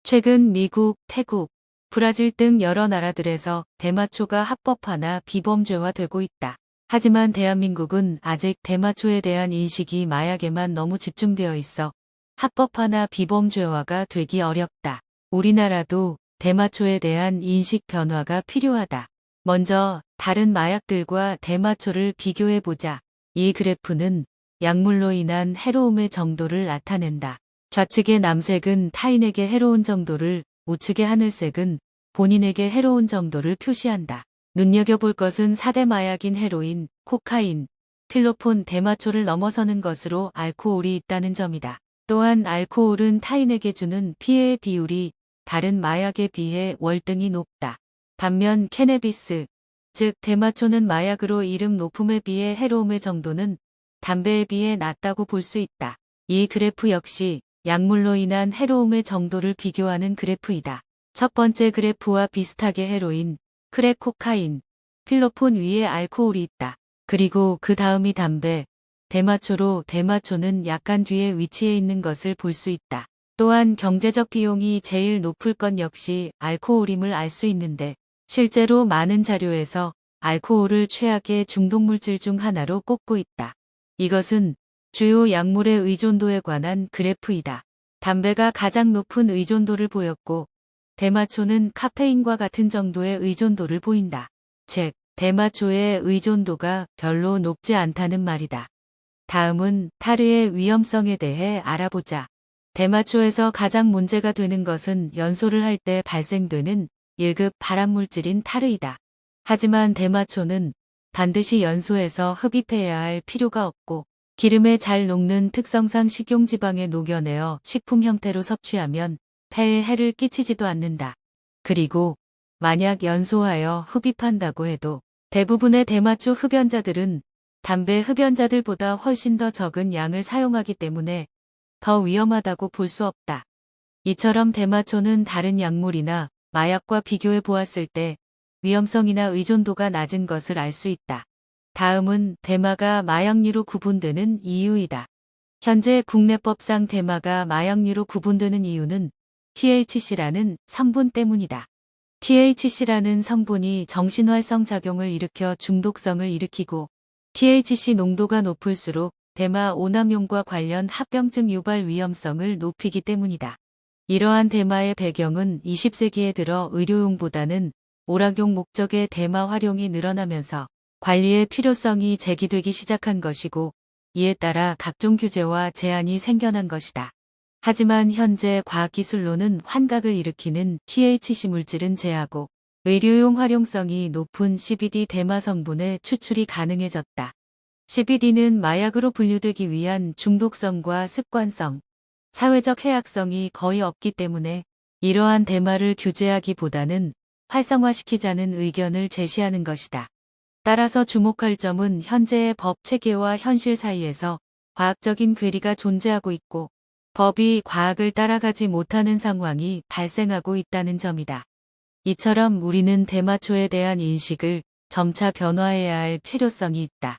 최근 미국, 태국, 브라질 등 여러 나라들에서 대마초가 합법화나 비범죄화되고 있다. 하지만 대한민국은 아직 대마초에 대한 인식이 마약에만 너무 집중되어 있어 합법화나 비범죄화가 되기 어렵다. 우리나라도 대마초에 대한 인식 변화가 필요하다. 먼저 다른 마약들과 대마초를 비교해보자. 이 그래프는 약물로 인한 해로움의 정도를 나타낸다. 좌측의 남색은 타인에게 해로운 정도를, 우측의 하늘색은 본인에게 해로운 정도를 표시한다. 눈여겨볼 것은 4대 마약인 헤로인, 코카인, 필로폰, 대마초를 넘어서는 것으로 알코올이 있다는 점이다. 또한 알코올은 타인에게 주는 피해의 비율이 다른 마약에 비해 월등히 높다. 반면 캐네비스, 즉 대마초는 마약으로 이름 높음에 비해 해로움의 정도는 담배에 비해 낮다고 볼 수 있다. 이 그래프 역시 약물로 인한 해로움의 정도를 비교하는 그래프이다. 첫 번째 그래프와 비슷하게 헤로인, 크랙 코카인, 필로폰 위에 알코올이 있다. 그리고 그 다음이 담배, 대마초로 대마초는 약간 뒤에 위치해 있는 것을 볼 수 있다. 또한 경제적 비용이 제일 높을 것 역시 알코올임을 알 수 있는데 실제로 많은 자료에서 알코올을 최악의 중독물질 중 하나로 꼽고 있다. 이것은 주요 약물의 의존도에 관한 그래프이다. 담배가 가장 높은 의존도를 보였고 대마초는 카페인과 같은 정도의 의존도를 보인다. 즉, 대마초의 의존도가 별로 높지 않다는 말이다. 다음은 타르의 위험성에 대해 알아보자. 대마초에서 가장 문제가 되는 것은 연소를 할 때 발생되는 1급 발암물질인 타르이다. 하지만 대마초는 반드시 연소해서 흡입해야 할 필요가 없고 기름에 잘 녹는 특성상 식용지방에 녹여내어 식품 형태로 섭취하면 폐에 해를 끼치지도 않는다. 그리고 만약 연소하여 흡입한다고 해도 대부분의 대마초 흡연자들은 담배 흡연자들보다 훨씬 더 적은 양을 사용하기 때문에 더 위험하다고 볼 수 없다. 이처럼 대마초는 다른 약물이나 마약과 비교해 보았을 때 위험성이나 의존도가 낮은 것을 알 수 있다. 다음은 대마가 마약류로 구분되는 이유이다. 현재 국내법상 대마가 마약류로 구분되는 이유는 THC라는 성분 때문이다. THC라는 성분이 정신활성 작용을 일으켜 중독성을 일으키고 THC 농도가 높을수록 대마 오남용과 관련 합병증 유발 위험성을 높이기 때문이다. 이러한 대마의 배경은 20세기에 들어 의료용보다는 오락용 목적의 대마 활용이 늘어나면서 관리의 필요성이 제기되기 시작한 것이고 이에 따라 각종 규제와 제한이 생겨난 것이다. 하지만 현재 과학기술로는 환각을 일으키는 THC 물질은 제하고 의료용 활용성이 높은 CBD 대마 성분의 추출이 가능해졌다. CBD는 마약으로 분류되기 위한 중독성과 습관성, 사회적 해악성이 거의 없기 때문에 이러한 대마를 규제하기보다는 활성화시키자는 의견을 제시하는 것이다. 따라서 주목할 점은 현재의 법 체계와 현실 사이에서 과학적인 괴리가 존재하고 있고 법이 과학을 따라가지 못하는 상황이 발생하고 있다는 점이다. 이처럼 우리는 대마초에 대한 인식을 점차 변화해야 할 필요성이 있다.